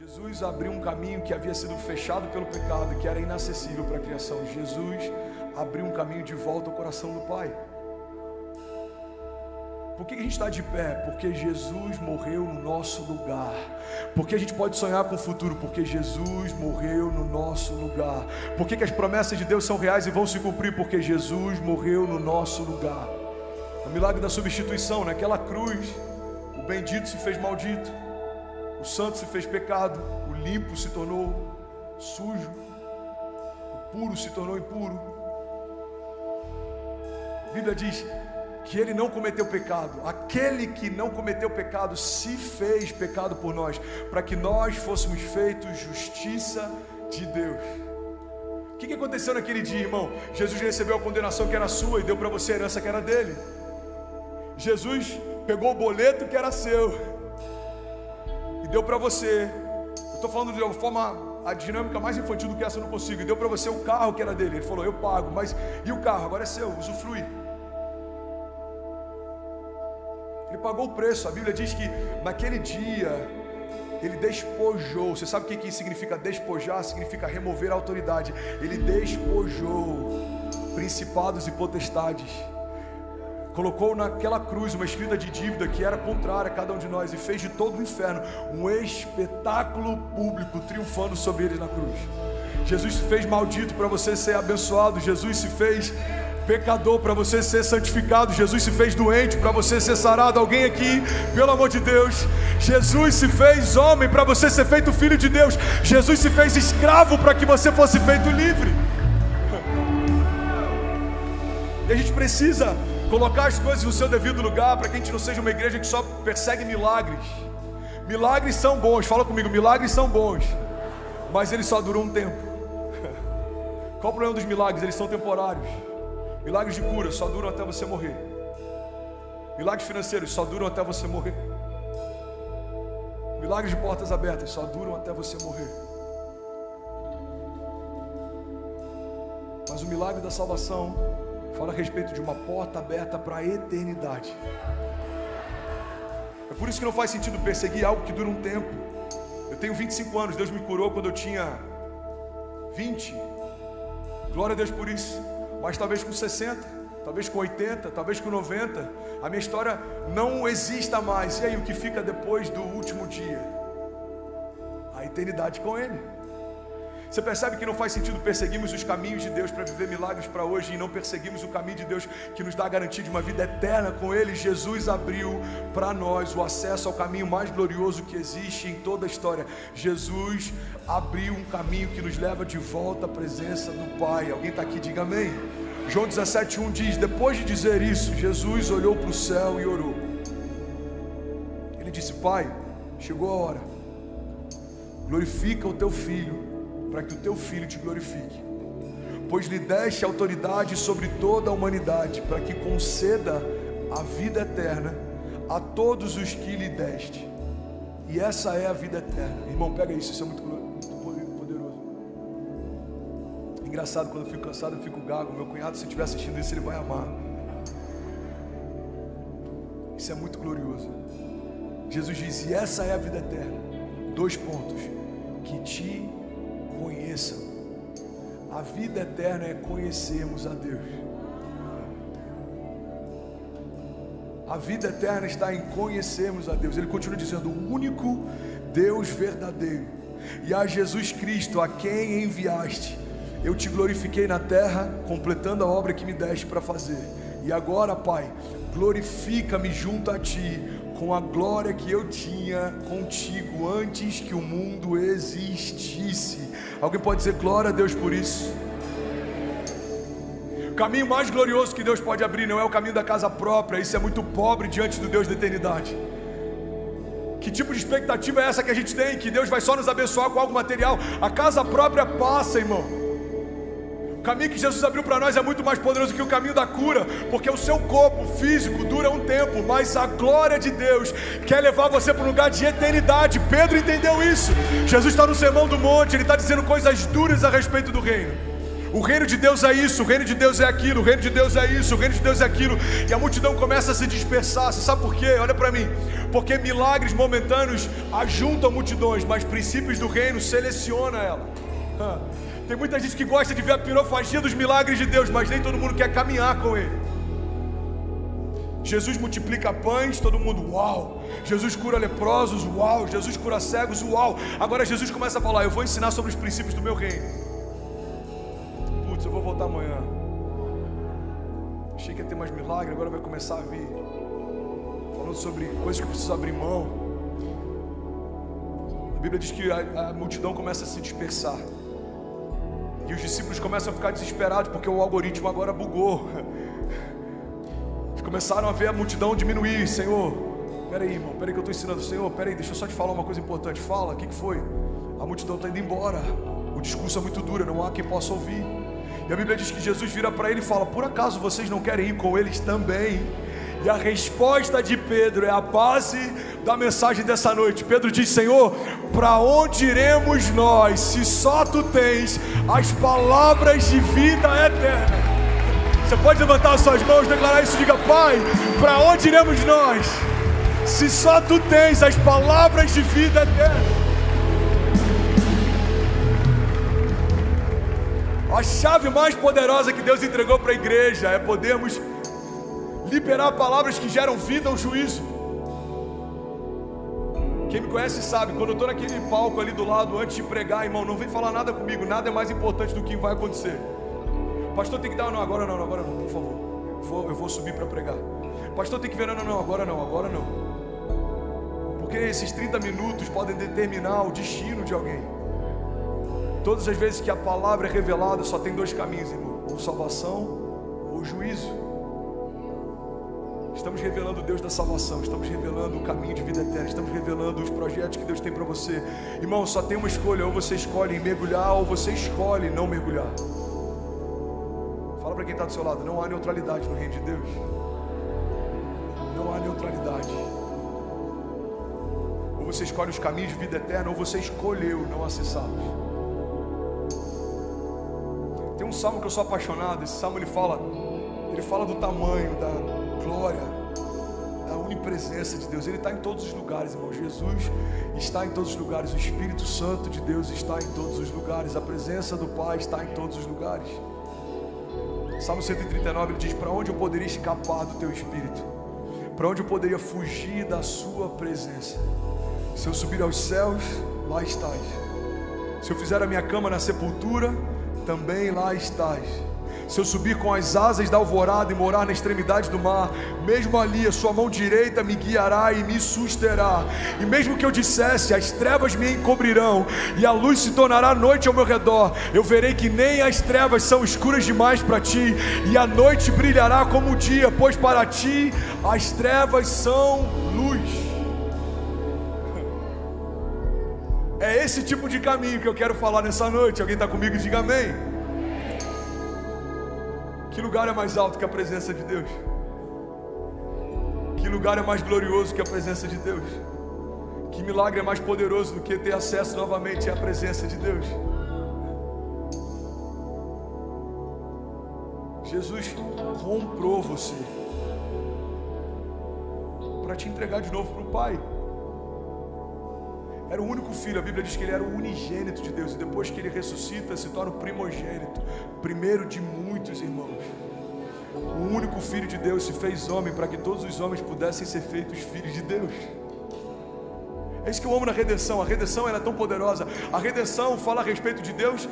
Jesus abriu um caminho que havia sido fechado pelo pecado, que era inacessível para a criação. Jesus abriu um caminho de volta ao coração do Pai. Por que a gente está de pé? Porque Jesus morreu no nosso lugar. Porque a gente pode sonhar com o futuro? Porque Jesus morreu no nosso lugar. Por que as promessas de Deus são reais e vão se cumprir? Porque Jesus morreu no nosso lugar. O milagre da substituição, naquela cruz, o bendito se fez maldito, o santo se fez pecado, o limpo se tornou sujo, o puro se tornou impuro. A Bíblia diz que ele não cometeu pecado. Aquele que não cometeu pecado se fez pecado por nós, para que nós fôssemos feitos justiça de Deus. O que aconteceu naquele dia, irmão? Jesus recebeu a condenação que era sua e deu para você a herança que era dele. Jesus pegou o boleto que era seu e deu para você. Eu estou falando de uma forma, a dinâmica mais infantil do que essa eu não consigo. E deu para você o carro que era dele. Ele falou: eu pago, mas e o carro? Agora é seu, usufrui. Ele pagou o preço. A Bíblia diz que naquele dia ele despojou. Você sabe o que significa despojar? Significa remover a autoridade. Ele despojou principados e potestades. Colocou naquela cruz uma escrita de dívida que era contrária a cada um de nós, e fez de todo o inferno um espetáculo público, triunfando sobre eles na cruz. Jesus se fez maldito para você ser abençoado. Jesus se fez pecador para você ser santificado. Jesus se fez doente para você ser sarado. Alguém aqui, pelo amor de Deus? Jesus se fez homem para você ser feito filho de Deus. Jesus se fez escravo para que você fosse feito livre. E a gente precisa colocar as coisas no seu devido lugar, para que a gente não seja uma igreja que só persegue milagres. Milagres são bons, fala comigo, milagres são bons, mas eles só duram um tempo. Qual o problema dos milagres? Eles são temporários. Milagres de cura só duram até você morrer. Milagres financeiros só duram até você morrer. Milagres de portas abertas só duram até você morrer. Mas o milagre da salvação fala a respeito de uma porta aberta para a eternidade. É por isso que não faz sentido perseguir algo que dura um tempo. Eu tenho 25 anos, Deus me curou quando eu tinha 20. Glória a Deus por isso. Mas talvez com 60, talvez com 80, talvez com 90, a minha história não exista mais. E aí, o que fica depois do último dia? A eternidade com Ele. Você percebe que não faz sentido perseguirmos os caminhos de Deus para viver milagres para hoje e não perseguirmos o caminho de Deus que nos dá a garantia de uma vida eterna com Ele? Jesus abriu para nós o acesso ao caminho mais glorioso que existe em toda a história. Jesus abriu um caminho que nos leva de volta à presença do Pai. Alguém está aqui? Diga amém. João 17:1 diz: depois de dizer isso, Jesus olhou para o céu e orou. Ele disse: Pai, chegou a hora, glorifica o teu Filho, para que o teu Filho te glorifique, pois lhe deste autoridade sobre toda a humanidade, para que conceda a vida eterna a todos os que lhe deste. E essa é a vida eterna. Irmão, pega isso, isso é muito poderoso. Engraçado, quando eu fico cansado, eu fico gago. Meu cunhado, se estiver assistindo isso, ele vai amar. Isso é muito glorioso. Jesus diz: e essa é a vida eterna. 2 pontos: que te conheçam. A vida eterna é conhecermos a Deus. A vida eterna está em conhecermos a Deus. Ele continua dizendo: o único Deus verdadeiro, e a Jesus Cristo, a quem enviaste. Eu te glorifiquei na terra, completando a obra que me deste para fazer. E agora, Pai, glorifica-me junto a ti, com a glória que eu tinha contigo antes que o mundo existisse. Alguém pode dizer glória a Deus por isso? O caminho mais glorioso que Deus pode abrir não é o caminho da casa própria. Isso é muito pobre diante do Deus da eternidade. Que tipo de expectativa é essa que a gente tem? Que Deus vai só nos abençoar com algo material? A casa própria passa, irmão. O caminho que Jesus abriu para nós é muito mais poderoso que o caminho da cura, porque o seu corpo físico dura um tempo, mas a glória de Deus quer levar você para um lugar de eternidade. Pedro entendeu isso. Jesus está no Sermão do Monte, ele está dizendo coisas duras a respeito do reino. O reino de Deus é isso, o reino de Deus é aquilo, o reino de Deus é isso, o reino de Deus é aquilo. E a multidão começa a se dispersar. Você sabe por quê? Olha para mim. Porque milagres momentâneos ajuntam multidões, mas princípios do reino selecionam ela. Tem muita gente que gosta de ver a pirofagia dos milagres de Deus, mas nem todo mundo quer caminhar com ele. Jesus multiplica pães, todo mundo, uau. Jesus cura leprosos, uau. Jesus cura cegos, uau. Agora Jesus começa a falar, eu vou ensinar sobre os princípios do meu reino. Putz, eu vou voltar amanhã. Achei que ia ter mais milagre, agora vai começar a vir. Falando sobre coisas que eu preciso abrir mão. A Bíblia diz que a multidão começa a se dispersar. E os discípulos começam a ficar desesperados, porque o algoritmo agora bugou. Começaram a ver a multidão diminuir. Senhor, peraí irmão, peraí que eu estou ensinando. Senhor, peraí, deixa eu só te falar uma coisa importante. Fala, o que foi? A multidão está indo embora. O discurso é muito duro, não há quem possa ouvir. E a Bíblia diz que Jesus vira para ele e fala, por acaso vocês não querem ir com eles também? E a resposta de Pedro é a base da mensagem dessa noite. Pedro diz, Senhor, para onde iremos nós, se só Tu tens as palavras de vida eterna? Você pode levantar as suas mãos, declarar isso, diga, Pai, para onde iremos nós, se só Tu tens as palavras de vida eterna? A chave mais poderosa que Deus entregou para a igreja é podermos liberar palavras que geram vida ao juízo. Quem me conhece sabe, quando eu estou naquele palco ali do lado, antes de pregar, irmão, não vem falar nada comigo, nada é mais importante do que vai acontecer. Pastor, tem que dar, não, agora não, por favor. Eu vou subir para pregar. Pastor, tem que ver, não, agora não. Porque esses 30 minutos podem determinar o destino de alguém. Todas as vezes que a palavra é revelada, só tem dois caminhos, irmão: ou salvação ou juízo. Estamos revelando o Deus da salvação, estamos revelando o caminho de vida eterna, estamos revelando os projetos que Deus tem para você. Irmão, só tem uma escolha: ou você escolhe mergulhar, ou você escolhe não mergulhar. Fala para quem está do seu lado, não há neutralidade no reino de Deus. Não há neutralidade. Ou você escolhe os caminhos de vida eterna, ou você escolheu não acessá-los. Tem um salmo que eu sou apaixonado. Esse salmo ele fala do tamanho, da glória, da onipresença de Deus. Ele está em todos os lugares, irmão. Jesus está em todos os lugares. O Espírito Santo de Deus está em todos os lugares. A presença do Pai está em todos os lugares. Salmo 139, ele diz: para onde eu poderia escapar do Teu Espírito? Para onde eu poderia fugir da Sua presença? Se eu subir aos céus, lá estás. Se eu fizer a minha cama na sepultura, também lá estás. Se eu subir com as asas da alvorada e morar na extremidade do mar, mesmo ali a Sua mão direita me guiará e me susterá. E mesmo que eu dissesse, as trevas me encobrirão e a luz se tornará noite ao meu redor, eu verei que nem as trevas são escuras demais para Ti, e a noite brilhará como o dia, pois para Ti as trevas são luz. É esse tipo de caminho que eu quero falar nessa noite. Alguém está comigo? Diga amém. Que lugar é mais alto que a presença de Deus? Que lugar é mais glorioso que a presença de Deus? Que milagre é mais poderoso do que ter acesso novamente à presença de Deus? Jesus comprou você para te entregar de novo para o Pai. Era o único filho, a Bíblia diz que ele era o unigênito de Deus, e depois que ele ressuscita, se torna o primogênito, primeiro de muitos irmãos. O único filho de Deus se fez homem para que todos os homens pudessem ser feitos filhos de Deus. É isso que eu amo na redenção. A redenção ela é tão poderosa. A redenção fala a respeito de Deus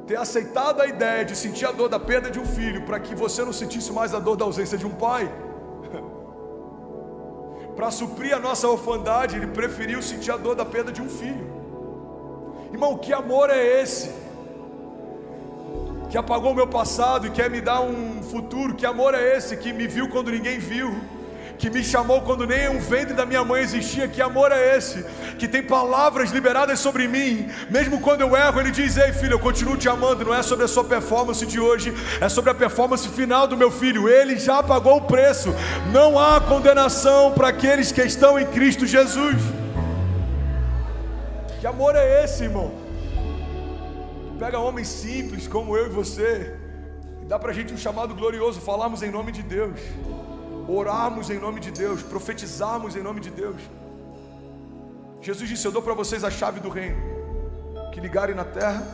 ter aceitado a ideia de sentir a dor da perda de um filho, para que você não sentisse mais a dor da ausência de um pai. Para suprir a nossa orfandade, Ele preferiu sentir a dor da perda de um filho. Irmão, que amor é esse? Que apagou o meu passado e quer me dar um futuro. Que amor é esse? Que me viu quando ninguém viu, que me chamou quando nem um ventre da minha mãe existia. Que amor é esse? Que tem palavras liberadas sobre mim, mesmo quando eu erro. Ele diz: ei filho, eu continuo te amando. Não é sobre a sua performance de hoje, é sobre a performance final do meu filho. Ele já pagou o preço. Não há condenação para aqueles que estão em Cristo Jesus. Que amor é esse, irmão? pega homens simples como eu e você, e dá pra gente um chamado glorioso, falarmos em nome de Deus, orarmos em nome de Deus, profetizarmos em nome de Deus. Jesus disse: eu dou para vocês a chave do reino. O que ligarem na terra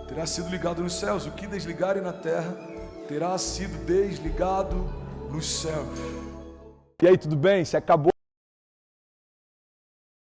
terá sido ligado nos céus, o que desligarem na terra terá sido desligado nos céus. E aí, tudo bem? Você acabou